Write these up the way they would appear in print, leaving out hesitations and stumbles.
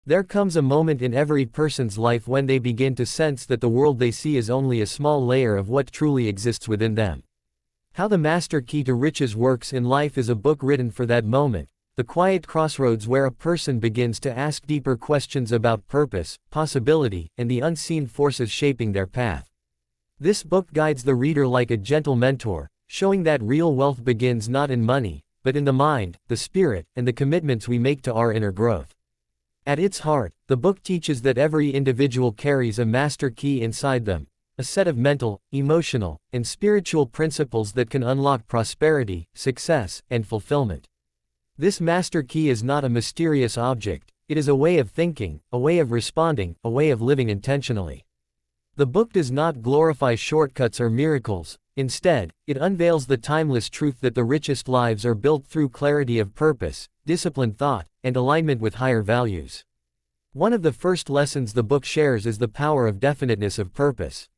There comes a moment in every person's life when they begin to sense that the world they see is only a small layer of what truly exists within them. How the Master Key to Riches Works in Life is a book written for that moment, the quiet crossroads where a person begins to ask deeper questions about purpose, possibility, and the unseen forces shaping their path. This book guides the reader like a gentle mentor, showing that real wealth begins not in money, but in the mind, the spirit, and the commitments we make to our inner growth. At its heart, the book teaches that every individual carries a master key inside them, a set of mental, emotional, and spiritual principles that can unlock prosperity, success, and fulfillment. This master key is not a mysterious object, it is a way of thinking, a way of responding, a way of living intentionally. The book does not glorify shortcuts or miracles, instead, it unveils the timeless truth that the richest lives are built through clarity of purpose, disciplined thought, and alignment with higher values. One of the first lessons the book shares is the power of definiteness of purpose.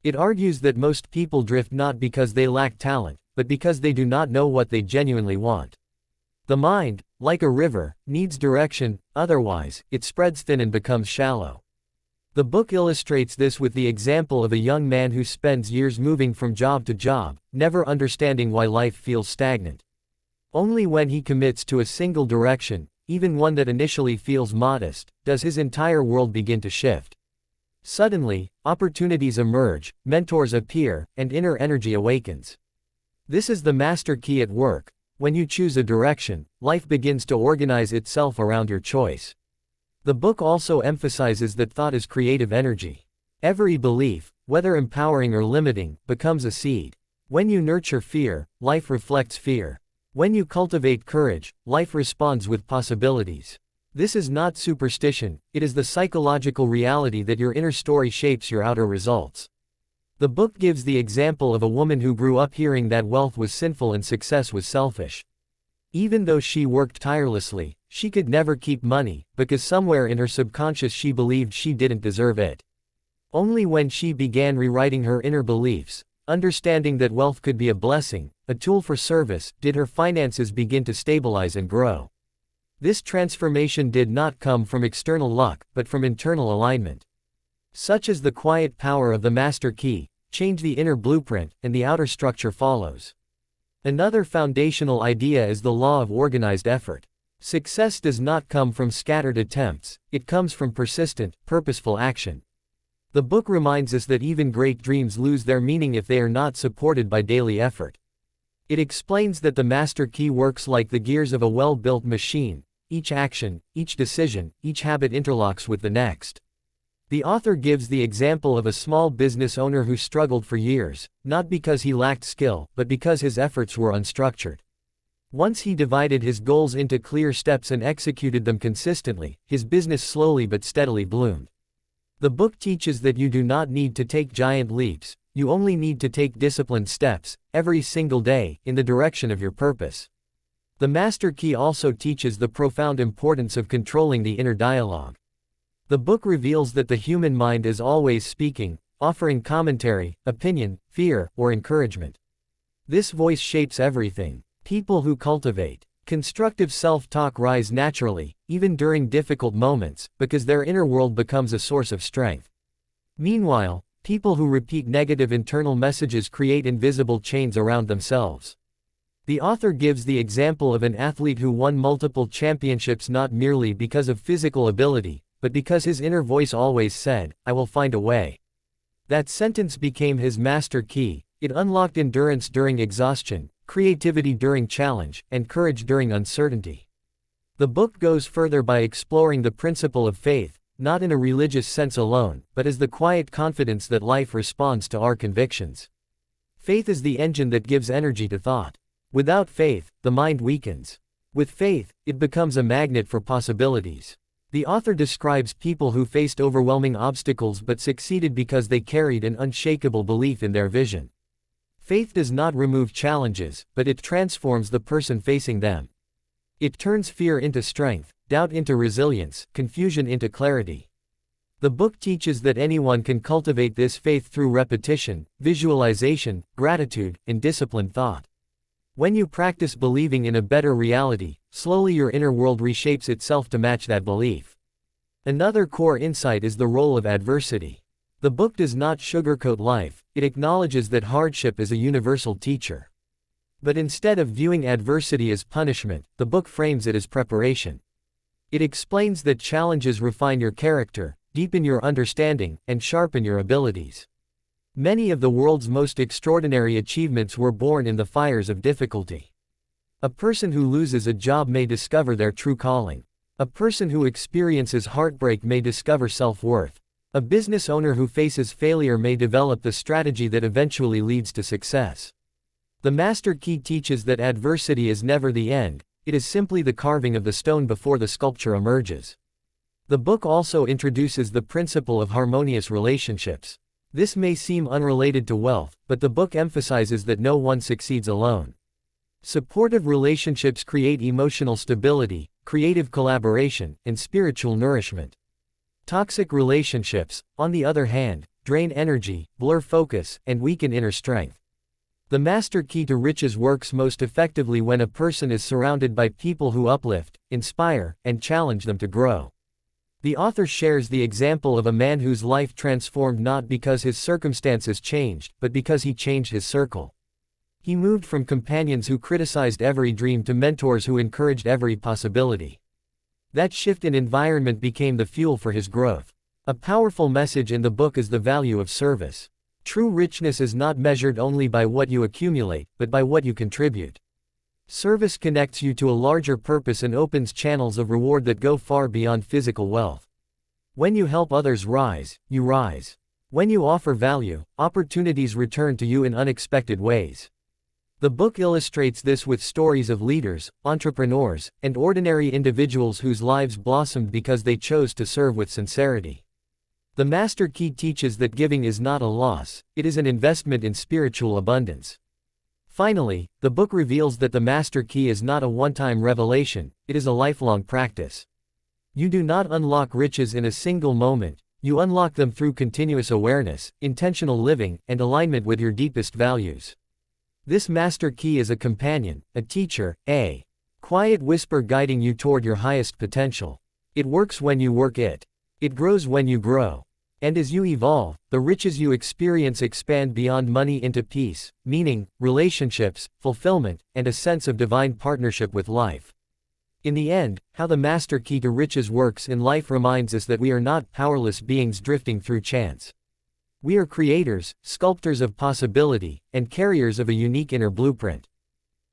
It argues that most people drift not because they lack talent, but because they do not know what they genuinely want. The mind, like a river, needs direction, otherwise, it spreads thin and becomes shallow. The book illustrates this with the example of a young man who spends years moving from job to job, never understanding why life feels stagnant. Only when he commits to a single direction, even one that initially feels modest, does his entire world begin to shift. Suddenly, opportunities emerge, mentors appear, and inner energy awakens. This is the master key at work. When you choose a direction, life begins to organize itself around your choice. The book also emphasizes that thought is creative energy. Every belief, whether empowering or limiting, becomes a seed. When you nurture fear, life reflects fear. When you cultivate courage, life responds with possibilities. This is not superstition, it is the psychological reality that your inner story shapes your outer results. The book gives the example of a woman who grew up hearing that wealth was sinful and success was selfish. Even though she worked tirelessly, she could never keep money, because somewhere in her subconscious she believed she didn't deserve it. Only when she began rewriting her inner beliefs, understanding that wealth could be a blessing, a tool for service, did her finances begin to stabilize and grow. This transformation did not come from external luck, but from internal alignment. Such is the quiet power of the master key. Change the inner blueprint, and the outer structure follows. Another foundational idea is the law of organized effort. Success does not come from scattered attempts, it comes from persistent, purposeful action. The book reminds us that even great dreams lose their meaning if they are not supported by daily effort. It explains that the master key works like the gears of a well-built machine. Each action, each decision, each habit interlocks with the next. The author gives the example of a small business owner who struggled for years, not because he lacked skill, but because his efforts were unstructured. Once he divided his goals into clear steps and executed them consistently, his business slowly but steadily bloomed. The book teaches that you do not need to take giant leaps, you only need to take disciplined steps, every single day, in the direction of your purpose. The master key also teaches the profound importance of controlling the inner dialogue. The book reveals that the human mind is always speaking, offering commentary, opinion, fear, or encouragement. This voice shapes everything. People who cultivate constructive self-talk rise naturally, even during difficult moments, because their inner world becomes a source of strength. Meanwhile, people who repeat negative internal messages create invisible chains around themselves. The author gives the example of an athlete who won multiple championships not merely because of physical ability, but because his inner voice always said, "I will find a way." That sentence became his master key. It unlocked endurance during exhaustion, creativity during challenge, and courage during uncertainty. The book goes further by exploring the principle of faith, not in a religious sense alone, but as the quiet confidence that life responds to our convictions. Faith is the engine that gives energy to thought. Without faith, the mind weakens. With faith, it becomes a magnet for possibilities. The author describes people who faced overwhelming obstacles but succeeded because they carried an unshakable belief in their vision. Faith does not remove challenges, but it transforms the person facing them. It turns fear into strength, doubt into resilience, confusion into clarity. The book teaches that anyone can cultivate this faith through repetition, visualization, gratitude, and disciplined thought. When you practice believing in a better reality, slowly your inner world reshapes itself to match that belief. Another core insight is the role of adversity. The book does not sugarcoat life, it acknowledges that hardship is a universal teacher. But instead of viewing adversity as punishment, the book frames it as preparation. It explains that challenges refine your character, deepen your understanding, and sharpen your abilities. Many of the world's most extraordinary achievements were born in the fires of difficulty. A person who loses a job may discover their true calling. A person who experiences heartbreak may discover self-worth. A business owner who faces failure may develop the strategy that eventually leads to success. The Master Key teaches that adversity is never the end, it is simply the carving of the stone before the sculpture emerges. The book also introduces the principle of harmonious relationships. This may seem unrelated to wealth, but the book emphasizes that no one succeeds alone. Supportive relationships create emotional stability, creative collaboration, and spiritual nourishment. Toxic relationships, on the other hand, drain energy, blur focus, and weaken inner strength. The Master Key to Riches works most effectively when a person is surrounded by people who uplift, inspire, and challenge them to grow. The author shares the example of a man whose life transformed not because his circumstances changed, but because he changed his circle. He moved from companions who criticized every dream to mentors who encouraged every possibility. That shift in environment became the fuel for his growth. A powerful message in the book is the value of service. True richness is not measured only by what you accumulate, but by what you contribute. Service connects you to a larger purpose and opens channels of reward that go far beyond physical wealth. When you help others rise, you rise. When you offer value, opportunities return to you in unexpected ways. The book illustrates this with stories of leaders, entrepreneurs, and ordinary individuals whose lives blossomed because they chose to serve with sincerity. The Master Key teaches that giving is not a loss, it is an investment in spiritual abundance. Finally, the book reveals that the Master Key is not a one-time revelation, it is a lifelong practice. You do not unlock riches in a single moment, you unlock them through continuous awareness, intentional living, and alignment with your deepest values. This Master Key is a companion, a teacher, a quiet whisper guiding you toward your highest potential. It works when you work it. It grows when you grow. And as you evolve, the riches you experience expand beyond money into peace, meaning, relationships, fulfillment, and a sense of divine partnership with life. In the end, how the Master Key to Riches works in life reminds us that we are not powerless beings drifting through chance. We are creators, sculptors of possibility, and carriers of a unique inner blueprint.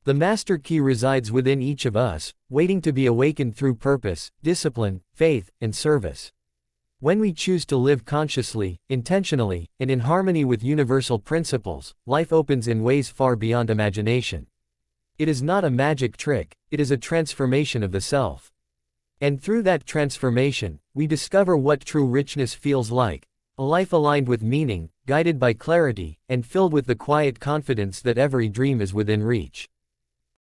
The Master Key resides within each of us, waiting to be awakened through purpose, discipline, faith, and service. When we choose to live consciously, intentionally, and in harmony with universal principles, life opens in ways far beyond imagination. It is not a magic trick, it is a transformation of the self. And through that transformation, we discover what true richness feels like. A life aligned with meaning, guided by clarity, and filled with the quiet confidence that every dream is within reach.